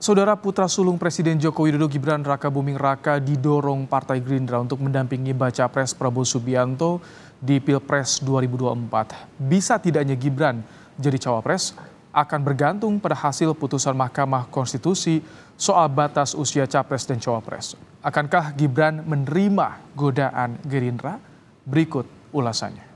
Saudara putra sulung Presiden Joko Widodo Gibran Rakabuming Raka didorong Partai Gerindra untuk mendampingi baca pres Prabowo Subianto di Pilpres 2024. Bisa tidaknya Gibran jadi cawapres akan bergantung pada hasil putusan Mahkamah Konstitusi soal batas usia capres dan cawapres. Akankah Gibran menerima godaan Gerindra? Berikut ulasannya.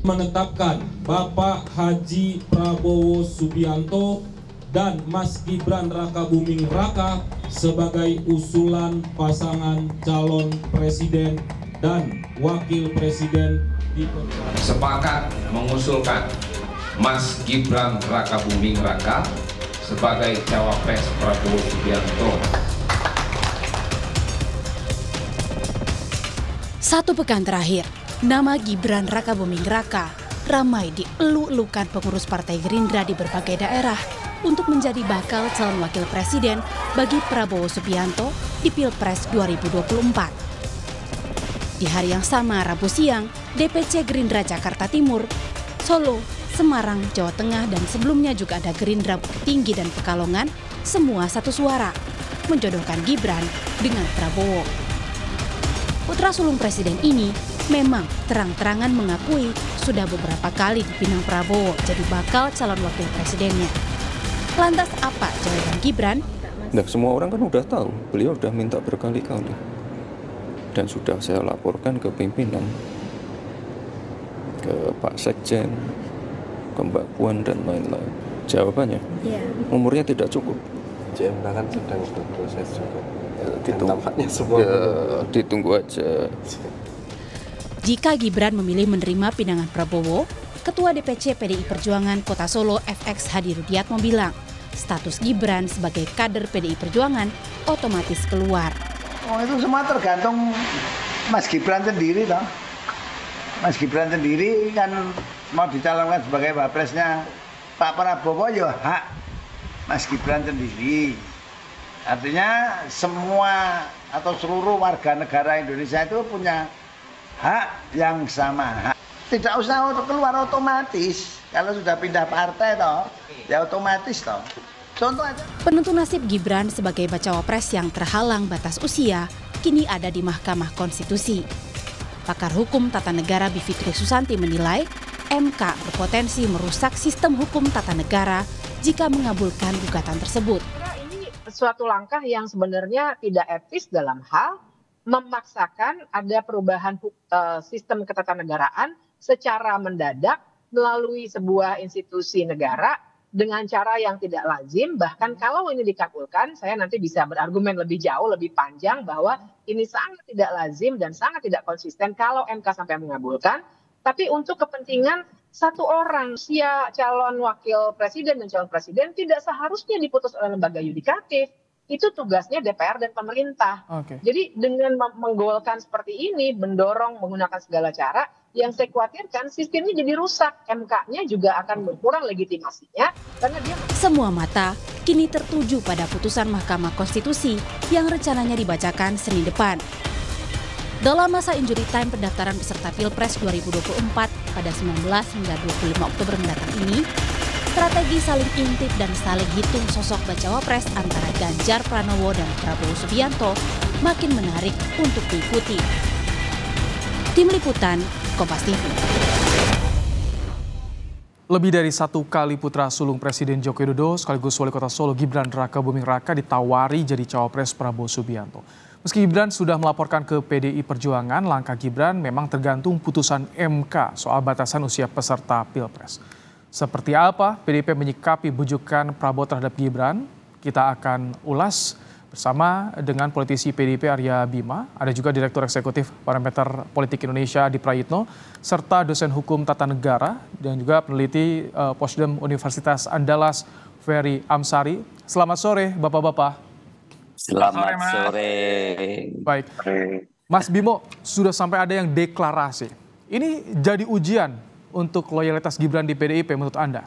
Menetapkan Bapak Haji Prabowo Subianto dan Mas Gibran Rakabuming Raka sebagai usulan pasangan calon presiden dan wakil presiden di sepakat mengusulkan Mas Gibran Rakabuming Raka sebagai cawapres Prabowo Subianto. Satu pekan terakhir, nama Gibran Rakabuming Raka ramai dielu-elukan pengurus Partai Gerindra di berbagai daerah untuk menjadi bakal calon wakil presiden bagi Prabowo Subianto di Pilpres 2024. Di hari yang sama, Rabu siang, DPC Gerindra Jakarta Timur, Solo, Semarang, Jawa Tengah, dan sebelumnya juga ada Gerindra Bukit Tinggi dan Pekalongan, semua satu suara, menjodohkan Gibran dengan Prabowo. Putra sulung presiden ini memang terang-terangan mengakui sudah beberapa kali dipinang Prabowo jadi bakal calon wakil presidennya. Lantas apa jawaban Gibran? Nah, semua orang kan udah tahu, beliau udah minta berkali-kali. Dan sudah saya laporkan ke pimpinan, ke Pak Sekjen, ke Mbak Puan dan lain-lain. Jawabannya, umurnya tidak cukup. JMK kan sedang berproses juga. Ditunggu aja. Jika Gibran memilih menerima pinangan Prabowo, Ketua DPC PDI Perjuangan Kota Solo FX Hadi Rudiatmo bilang, status Gibran sebagai kader PDI Perjuangan otomatis keluar. Oh, itu semua tergantung Mas Gibran sendiri toh. Mas Gibran sendiri kan mau dicalonkan sebagai wapresnya Pak Prabowo ya hak Mas Gibran sendiri. Artinya semua atau seluruh warga negara Indonesia itu punya hak yang sama. Tidak usah keluar otomatis. Kalau sudah pindah partai toh, ya otomatis toh. Contoh aja. Penentu nasib Gibran sebagai bacawa pres yang terhalang batas usia kini ada di Mahkamah Konstitusi. Pakar hukum tata negara Bivitri Susanti menilai MK berpotensi merusak sistem hukum tata negara jika mengabulkan gugatan tersebut. Ini suatu langkah yang sebenarnya tidak etis dalam hal memaksakan ada perubahan sistem ketatanegaraan secara mendadak melalui sebuah institusi negara dengan cara yang tidak lazim. Bahkan kalau ini dikabulkan, saya nanti bisa berargumen lebih jauh, lebih panjang bahwa ini sangat tidak lazim dan sangat tidak konsisten kalau MK sampai mengabulkan. Tapi untuk kepentingan satu orang, usia calon wakil presiden dan calon presiden tidak seharusnya diputus oleh lembaga yudikatif. Itu tugasnya DPR dan pemerintah. Jadi dengan menggolkan seperti ini, mendorong menggunakan segala cara, yang saya khawatirkan sistemnya jadi rusak. MK-nya juga akan berkurang legitimasinya karena dia... Semua mata kini tertuju pada putusan Mahkamah Konstitusi yang rencananya dibacakan Senin depan. Dalam masa injury time pendaftaran peserta Pilpres 2024 pada 19 hingga 25 Oktober mendatang ini, strategi saling intip dan saling hitung sosok bacawa pres antara Ganjar Pranowo dan Prabowo Subianto makin menarik untuk diikuti. Tim Liputan, Kompas TV. Lebih dari satu kali putra sulung Presiden Joko Widodo sekaligus Wali Kota Solo Gibran Rakabuming Raka ditawari jadi cawapres Prabowo Subianto. Meski Gibran sudah melaporkan ke PDI Perjuangan, langkah Gibran memang tergantung putusan MK soal batasan usia peserta Pilpres. Seperti apa PDIP menyikapi bujukan Prabowo terhadap Gibran? Kita akan ulas bersama dengan politisi PDIP Arya Bima, ada juga Direktur Eksekutif Parameter Politik Indonesia Adi Prayitno, serta dosen hukum tata negara dan juga peneliti Posdem Universitas Andalas Ferry Amsari. Selamat sore Bapak-Bapak. Selamat sore. Baik, Mas Bimo, sudah sampai ada yang deklarasi. Ini jadi ujian untuk loyalitas Gibran di PDIP menurut Anda?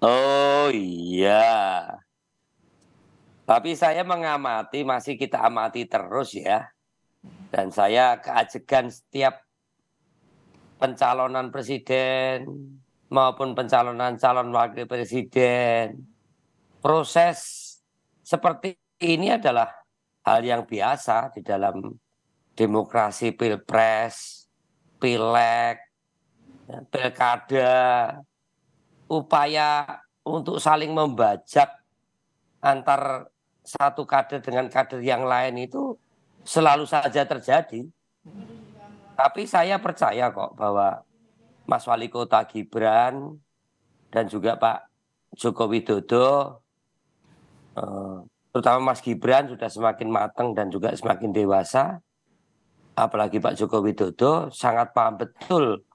Oh iya. Tapi saya mengamati, masih kita amati terus ya. Dan saya keajegan setiap pencalonan presiden, maupun pencalonan calon wakil presiden. Proses seperti ini adalah hal yang biasa di dalam demokrasi pilpres, pileg, pilkada. Upaya untuk saling membajak antar satu kader dengan kader yang lain itu selalu saja terjadi. Tapi saya percaya kok bahwa Mas Wali Kota Gibran dan juga Pak Joko Widodo, terutama Mas Gibran sudah semakin matang dan juga semakin dewasa. Apalagi Pak Joko Widodo sangat paham betul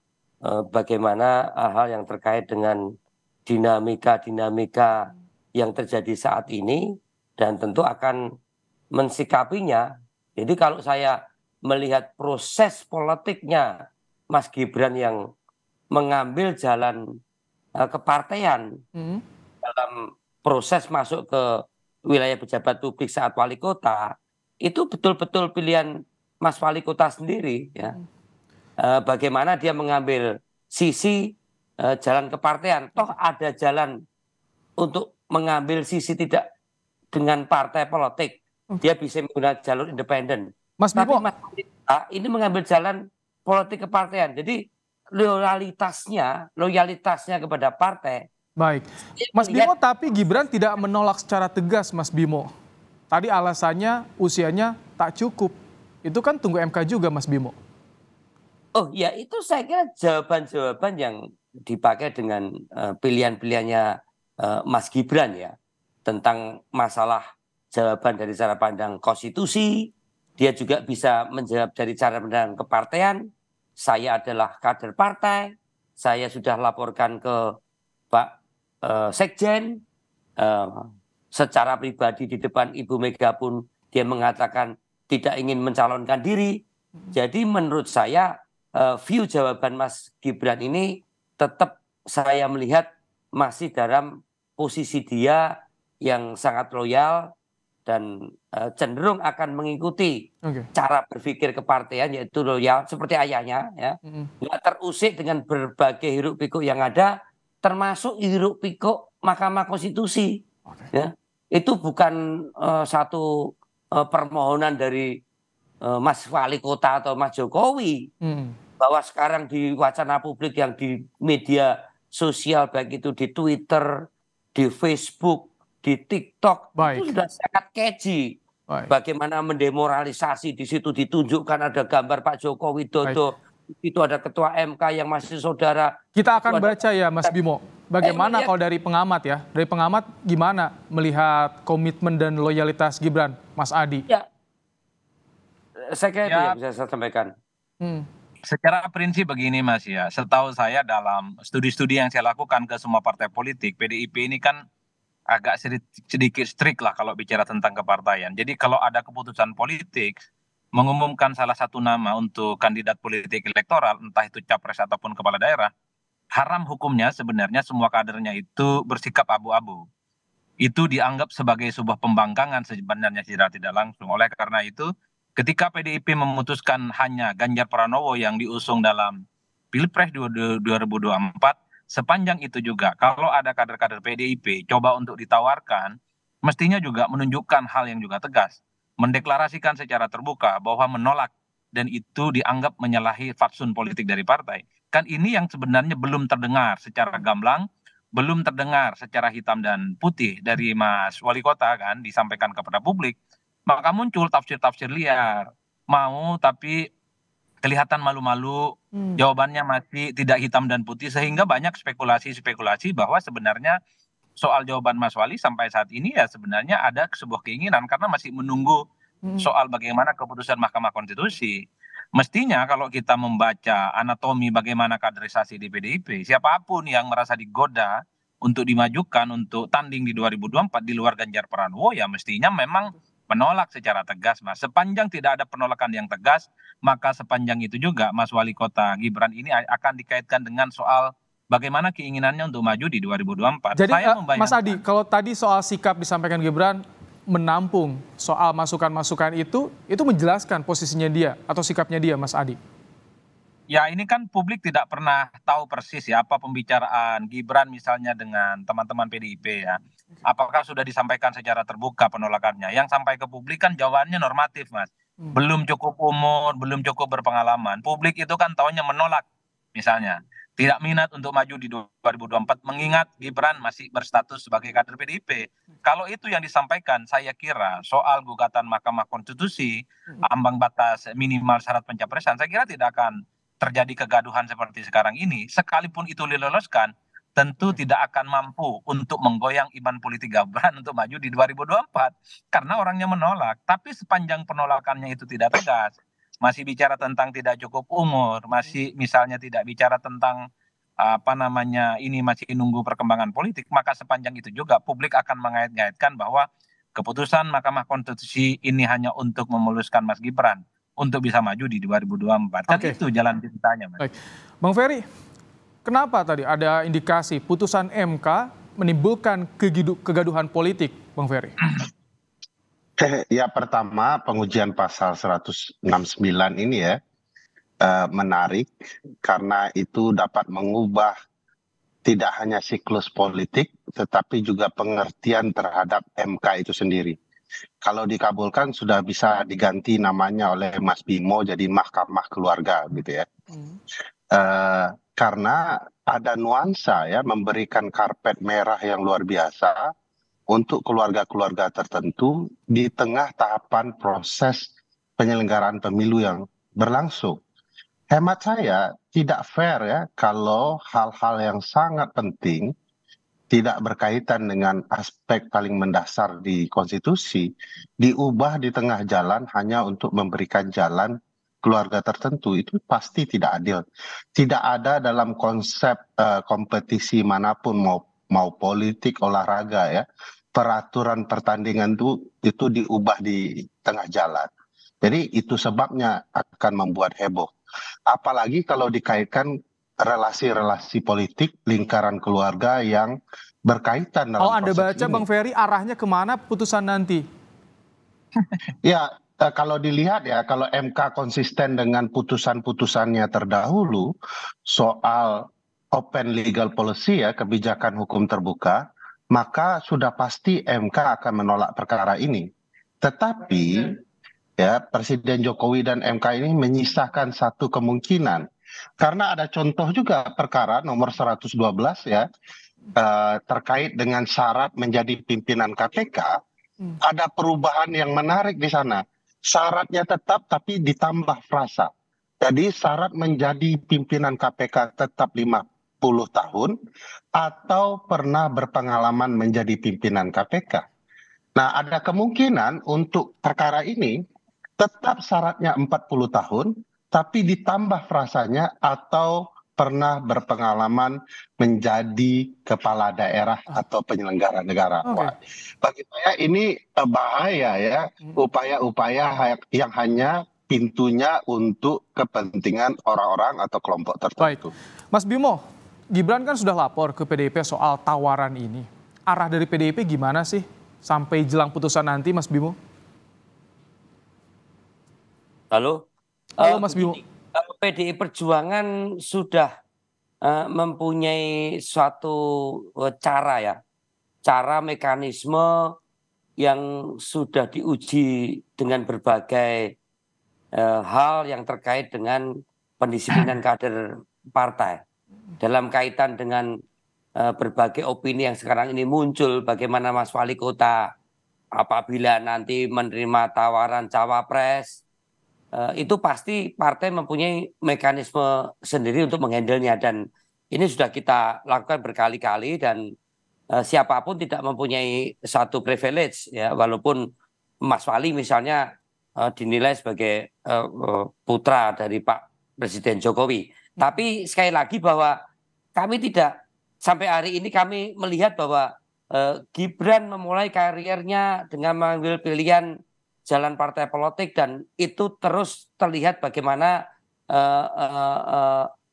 bagaimana hal yang terkait dengan dinamika yang terjadi saat ini dan tentu akan mensikapinya. Jadi kalau saya melihat proses politiknya Mas Gibran yang mengambil jalan kepartean dalam proses masuk ke wilayah pejabat publik saat wali kota, itu betul-betul pilihan Mas Wali Kota sendiri, ya. Bagaimana dia mengambil sisi jalan kepartean, toh ada jalan untuk mengambil sisi tidak dengan partai politik, dia bisa menggunakan jalur independen. Mas Bimo, tapi Mas Wali ini mengambil jalan politik kepartean, jadi loyalitasnya kepada partai. baik. Mas Bimo, tapi Gibran tidak menolak secara tegas, Mas Bimo. Tadi alasannya usianya tak cukup. Itu kan tunggu MK juga, Mas Bimo. Oh ya, itu saya kira jawaban-jawaban yang dipakai dengan pilihan-pilihannya Mas Gibran ya. Tentang masalah jawaban dari cara pandang konstitusi. Dia juga bisa menjawab dari cara pandang kepartean. Saya adalah kader partai. Saya sudah laporkan ke Pak Sekjen. Secara pribadi di depan Ibu Mega pun dia mengatakan tidak ingin mencalonkan diri. Jadi menurut saya view jawaban Mas Gibran ini tetap saya melihat masih dalam posisi dia yang sangat loyal dan cenderung akan mengikuti cara berpikir kepartean, yaitu loyal seperti ayahnya, ya. Nggak terusik dengan berbagai hiruk pikuk yang ada, termasuk hiruk pikuk Mahkamah Konstitusi. Ya. Itu bukan satu permohonan dari Mas Wali Kota atau Mas Jokowi, bahwa sekarang di wacana publik yang di media sosial, baik itu di Twitter, di Facebook, di TikTok, itu sudah sangat keji. Bagaimana mendemoralisasi, di situ ditunjukkan ada gambar Pak Joko Widodo, itu ada ketua MK yang masih saudara. Kita akan baca ya Mas Bimo, bagaimana kalau dari pengamat ya, dari pengamat gimana melihat komitmen dan loyalitas Gibran, Mas Adi? Ya, saya kira itu yang bisa saya sampaikan. Secara prinsip begini Mas ya, setahu saya dalam studi-studi yang saya lakukan ke semua partai politik, PDIP ini kan agak sedikit strict lah kalau bicara tentang kepartaian. Jadi kalau ada keputusan politik mengumumkan salah satu nama untuk kandidat politik elektoral, entah itu capres ataupun kepala daerah, haram hukumnya sebenarnya semua kadernya itu bersikap abu-abu. Itu dianggap sebagai sebuah pembangkangan sebenarnya secara tidak langsung. Oleh karena itu, ketika PDIP memutuskan hanya Ganjar Pranowo yang diusung dalam Pilpres 2024, sepanjang itu juga kalau ada kader-kader PDIP coba untuk ditawarkan, mestinya juga menunjukkan hal yang juga tegas, mendeklarasikan secara terbuka bahwa menolak dan itu dianggap menyalahi fatsun politik dari partai. Kan ini yang sebenarnya belum terdengar secara gamblang, belum terdengar secara hitam dan putih dari Mas Wali Kota kan disampaikan kepada publik. Maka muncul tafsir-tafsir liar, mau tapi kelihatan malu-malu, jawabannya masih tidak hitam dan putih, sehingga banyak spekulasi-spekulasi bahwa sebenarnya soal jawaban Mas Wali sampai saat ini ya sebenarnya ada sebuah keinginan karena masih menunggu soal bagaimana keputusan Mahkamah Konstitusi. Mestinya kalau kita membaca anatomi bagaimana kaderisasi di PDIP, siapapun yang merasa digoda untuk dimajukan untuk tanding di 2024 di luar Ganjar Pranowo ya mestinya memang menolak secara tegas, Mas. Sepanjang tidak ada penolakan yang tegas, maka sepanjang itu juga Mas Wali Kota Gibran ini akan dikaitkan dengan soal bagaimana keinginannya untuk maju di 2024. Jadi Mas Adi, kalau tadi soal sikap disampaikan Gibran menampung soal masukan-masukan itu menjelaskan posisinya dia atau sikapnya dia, Mas Adi? Ya ini kan publik tidak pernah tahu persis ya apa pembicaraan Gibran misalnya dengan teman-teman PDIP ya. Apakah sudah disampaikan secara terbuka penolakannya? Yang sampai ke publik kan jawabannya normatif, Mas. Belum cukup umur, belum cukup berpengalaman. Publik itu kan taunya menolak misalnya. Tidak minat untuk maju di 2024 mengingat Gibran masih berstatus sebagai kader PDIP. Kalau itu yang disampaikan, saya kira soal gugatan Mahkamah Konstitusi, ambang batas minimal syarat pencapresan, saya kira tidak akan terjadi kegaduhan seperti sekarang ini, sekalipun itu diloloskan, tentu tidak akan mampu untuk menggoyang iman politik Gibran untuk maju di 2024 karena orangnya menolak. Tapi sepanjang penolakannya itu tidak tegas, masih bicara tentang tidak cukup umur, masih misalnya tidak bicara tentang apa namanya ini masih nunggu perkembangan politik, maka sepanjang itu juga publik akan mengait-ngaitkan bahwa keputusan Mahkamah Konstitusi ini hanya untuk memuluskan Mas Gibran untuk bisa maju di 2024. Kan Oke. itu jalan ceritanya, Mas. Baik, Bang Ferry, kenapa tadi ada indikasi putusan MK menimbulkan kegaduhan politik, Bang Ferry? Ya pertama pengujian pasal 169 ini ya menarik karena itu dapat mengubah tidak hanya siklus politik tetapi juga pengertian terhadap MK itu sendiri. Kalau dikabulkan sudah bisa diganti namanya oleh Mas Bimo jadi Mahkamah Keluarga gitu ya. Karena ada nuansa ya memberikan karpet merah yang luar biasa untuk keluarga-keluarga tertentu di tengah tahapan proses penyelenggaraan pemilu yang berlangsung. Hemat saya tidak fair ya kalau hal-hal yang sangat penting tidak berkaitan dengan aspek paling mendasar di konstitusi diubah di tengah jalan hanya untuk memberikan jalan keluarga tertentu. Itu pasti tidak adil. Tidak ada dalam konsep kompetisi manapun mau politik olahraga ya peraturan pertandingan itu diubah di tengah jalan. Jadi itu sebabnya akan membuat heboh. Apalagi kalau dikaitkan relasi-relasi politik lingkaran keluarga yang berkaitan dalam Kalau Anda proses baca, ini. Bang Ferry, arahnya kemana putusan nanti? Ya, kalau dilihat ya, kalau MK konsisten dengan putusan-putusannya terdahulu soal open legal policy ya, kebijakan hukum terbuka, maka sudah pasti MK akan menolak perkara ini. Tetapi ya, Presiden Jokowi dan MK ini menyisakan satu kemungkinan. Karena ada contoh juga perkara nomor 112 ya, terkait dengan syarat menjadi pimpinan KPK. Ada perubahan yang menarik di sana. Syaratnya tetap tapi ditambah frasa. Jadi syarat menjadi pimpinan KPK tetap 50 tahun atau pernah berpengalaman menjadi pimpinan KPK. Nah, ada kemungkinan untuk perkara ini tetap syaratnya 40 tahun tapi ditambah frasanya atau pernah berpengalaman menjadi kepala daerah atau penyelenggara negara. Wah, bagi saya ini bahaya ya, upaya-upaya yang hanya pintunya untuk kepentingan orang-orang atau kelompok tertentu. Baik, Mas Bimo, Gibran kan sudah lapor ke PDIP soal tawaran ini. Arah dari PDIP gimana sih sampai jelang putusan nanti, Mas Bimo? Halo, Mas Bimo. PDI Perjuangan sudah mempunyai suatu cara mekanisme yang sudah diuji dengan berbagai hal yang terkait dengan pendisiplinan kader partai. Dalam kaitan dengan berbagai opini yang sekarang ini muncul, bagaimana Mas Wali Kota apabila nanti menerima tawaran cawapres, itu pasti partai mempunyai mekanisme sendiri untuk menghandlenya, dan ini sudah kita lakukan berkali-kali, dan siapapun tidak mempunyai satu privilege ya, walaupun Mas Wali misalnya dinilai sebagai putra dari Pak Presiden Jokowi. Tapi sekali lagi bahwa kami tidak, sampai hari ini kami melihat bahwa Gibran memulai karirnya dengan mengambil pilihan jalan partai politik, dan itu terus terlihat bagaimana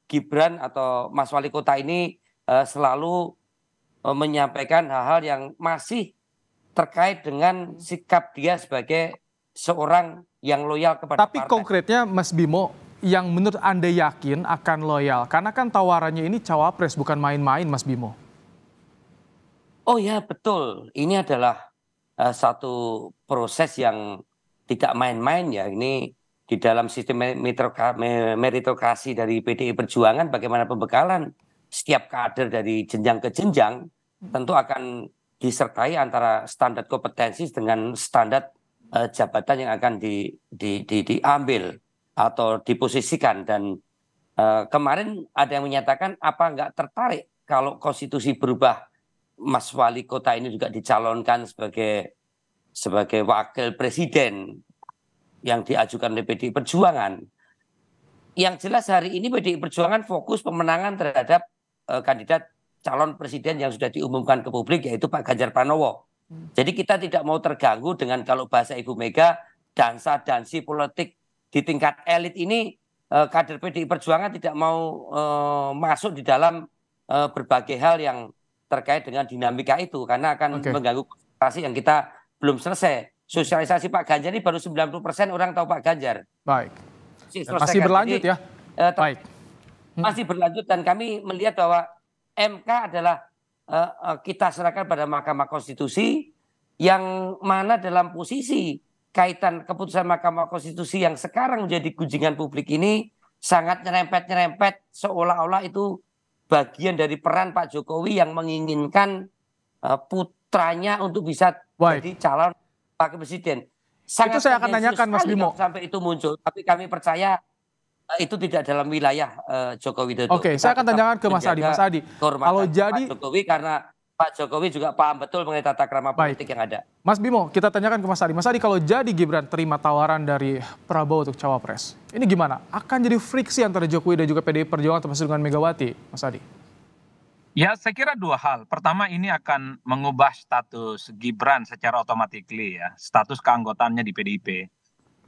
Gibran atau Mas Wali Kota ini selalu menyampaikan hal-hal yang masih terkait dengan sikap dia sebagai seorang yang loyal kepada Tapi partai. konkretnya Mas Bimo, yang menurut Anda yakin akan loyal? Karena kan tawarannya ini cawapres, bukan main-main, Mas Bimo. Oh ya, betul. Ini adalah satu proses yang tidak main-main ya. Ini di dalam sistem meritokrasi dari PDI Perjuangan, bagaimana pembekalan setiap kader dari jenjang ke jenjang tentu akan disertai antara standar kompetensi dengan standar jabatan yang akan diambil atau diposisikan. Dan kemarin ada yang menyatakan apa nggak tertarik kalau konstitusi berubah, Mas Wali Kota ini juga dicalonkan sebagai wakil presiden yang diajukan oleh PDI Perjuangan. Yang jelas hari ini PDI Perjuangan fokus pemenangan terhadap kandidat calon presiden yang sudah diumumkan ke publik, yaitu Pak Ganjar Pranowo. Jadi kita tidak mau terganggu dengan, kalau bahasa Ibu Mega, dansa-dansi politik di tingkat elit ini. Kader PDI Perjuangan tidak mau masuk di dalam berbagai hal yang terkait dengan dinamika itu, karena akan mengganggu konsentrasi yang kita belum selesai. Sosialisasi Pak Ganjar ini baru 90% orang tahu Pak Ganjar. Baik. Masih berlanjut ya? Baik. Masih berlanjut, dan kami melihat bahwa MK adalah kita serahkan pada Mahkamah Konstitusi, yang mana dalam posisi kaitan keputusan Mahkamah Konstitusi yang sekarang menjadi gunjingan publik ini sangat nyerempet-nyerempet, seolah-olah itu bagian dari peran Pak Jokowi yang menginginkan putranya untuk bisa jadi calon wakil presiden. Itu saya akan tanyakan, Mas Bimo. Sampai itu muncul, tapi kami percaya itu tidak dalam wilayah Joko Widodo. Oke, saya akan tanyakan ke Mas Adi. Mas Adi, kalau jadi Pak Jokowi, karena Pak Jokowi juga paham betul mengenai tata krama politik yang ada. Mas Bimo, kita tanyakan ke Mas Adi. Mas Adi, kalau jadi Gibran terima tawaran dari Prabowo untuk cawapres, ini gimana? Akan jadi friksi antara Jokowi dan juga PDI Perjuangan termasuk dengan Megawati, Mas Adi? Ya, saya kira dua hal. Pertama, ini akan mengubah status Gibran secara otomatis ya, status keanggotaannya di PDIP.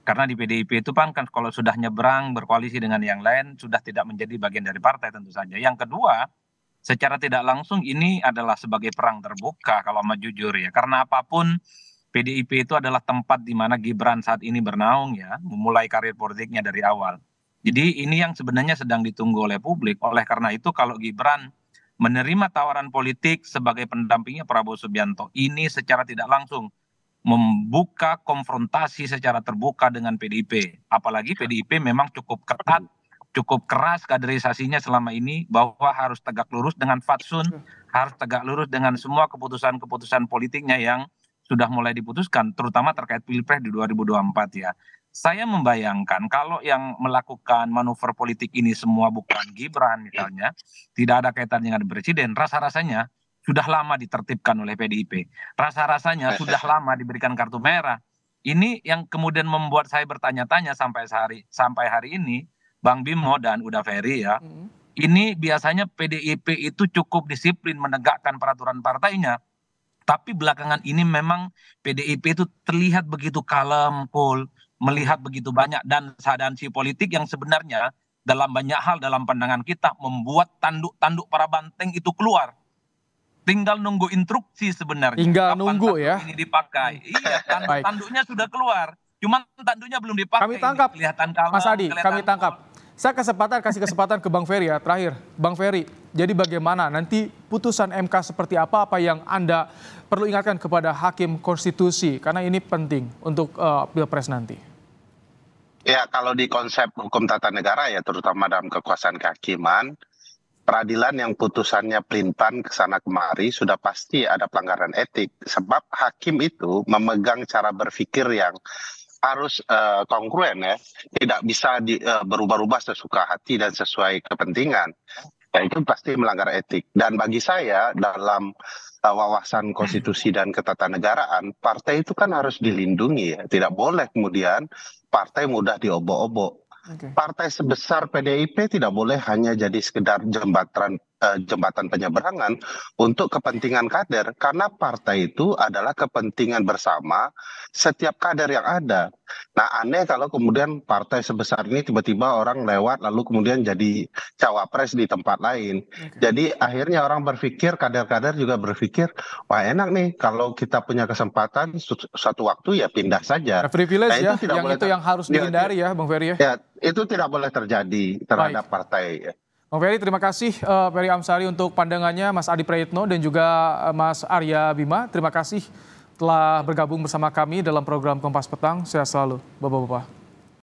Karena di PDIP itu kan kalau sudah nyebrang berkoalisi dengan yang lain sudah tidak menjadi bagian dari partai tentu saja. Yang kedua, secara tidak langsung ini adalah sebagai perang terbuka kalau mau jujur ya. Karena apapun PDIP itu adalah tempat di mana Gibran saat ini bernaung ya, memulai karir politiknya dari awal. Jadi ini yang sebenarnya sedang ditunggu oleh publik. Oleh karena itu kalau Gibran menerima tawaran politik sebagai pendampingnya Prabowo Subianto, ini secara tidak langsung membuka konfrontasi secara terbuka dengan PDIP. Apalagi PDIP memang cukup ketat, cukup keras kaderisasinya selama ini, bahwa harus tegak lurus dengan fatsun, harus tegak lurus dengan semua keputusan-keputusan politiknya yang sudah mulai diputuskan, terutama terkait Pilpres di 2024 ya. Saya membayangkan kalau yang melakukan manuver politik ini semua bukan Gibran misalnya, tidak ada kaitan dengan presiden, rasa-rasanya sudah lama ditertibkan oleh PDIP. Rasa-rasanya sudah lama diberikan kartu merah. Ini yang kemudian membuat saya bertanya-tanya sampai hari ini, Bang Bimo dan Uda Ferry ya. Ini biasanya PDIP itu cukup disiplin menegakkan peraturan partainya. Tapi belakangan ini memang PDIP itu terlihat begitu kalem, cool, melihat begitu banyak dansa-dansi politik yang sebenarnya dalam banyak hal dalam pandangan kita membuat tanduk-tanduk para banteng itu keluar. Tinggal nunggu instruksi sebenarnya. Tinggal nunggu ya. Ini dipakai. Iya, tanduknya sudah keluar. Cuman tanduknya belum dipakai. Kami tangkap. Kelihatan kalem, Mas Adi, kami tangkap. Saya kasih kesempatan ke Bang Ferry ya. Terakhir, Bang Ferry. Jadi bagaimana nanti putusan MK seperti apa yang Anda perlu ingatkan kepada Hakim Konstitusi? Karena ini penting untuk Pilpres nanti. Ya, kalau di konsep hukum tata negara ya, terutama dalam kekuasaan kehakiman, peradilan yang putusannya pelintan kesana kemari sudah pasti ada pelanggaran etik. Sebab hakim itu memegang cara berpikir yang harus kongruen ya, tidak bisa berubah-ubah sesuka hati dan sesuai kepentingan. Ya, itu pasti melanggar etik. Dan bagi saya dalam wawasan konstitusi dan ketatanegaraan, partai itu kan harus dilindungi ya. Tidak boleh kemudian partai mudah diobok-obok. Partai sebesar PDIP tidak boleh hanya jadi sekedar jembatan jembatan penyeberangan untuk kepentingan kader, karena partai itu adalah kepentingan bersama setiap kader yang ada. Nah, aneh kalau kemudian partai sebesar ini tiba-tiba orang lewat lalu kemudian jadi cawapres di tempat lain. Jadi akhirnya orang berpikir, kader-kader juga berpikir, wah enak nih kalau kita punya kesempatan suatu waktu ya pindah saja. Privilege Nah, ya, yang harus dihindari ya Bang Ferry ya. Ya, itu tidak boleh terjadi terhadap partai. Bang Ferry, terima kasih Ferry Amsari untuk pandangannya, Mas Adi Prayitno dan juga Mas Arya Bima. Terima kasih telah bergabung bersama kami dalam program Kompas Petang. Sehat selalu, Bapak-Bapak.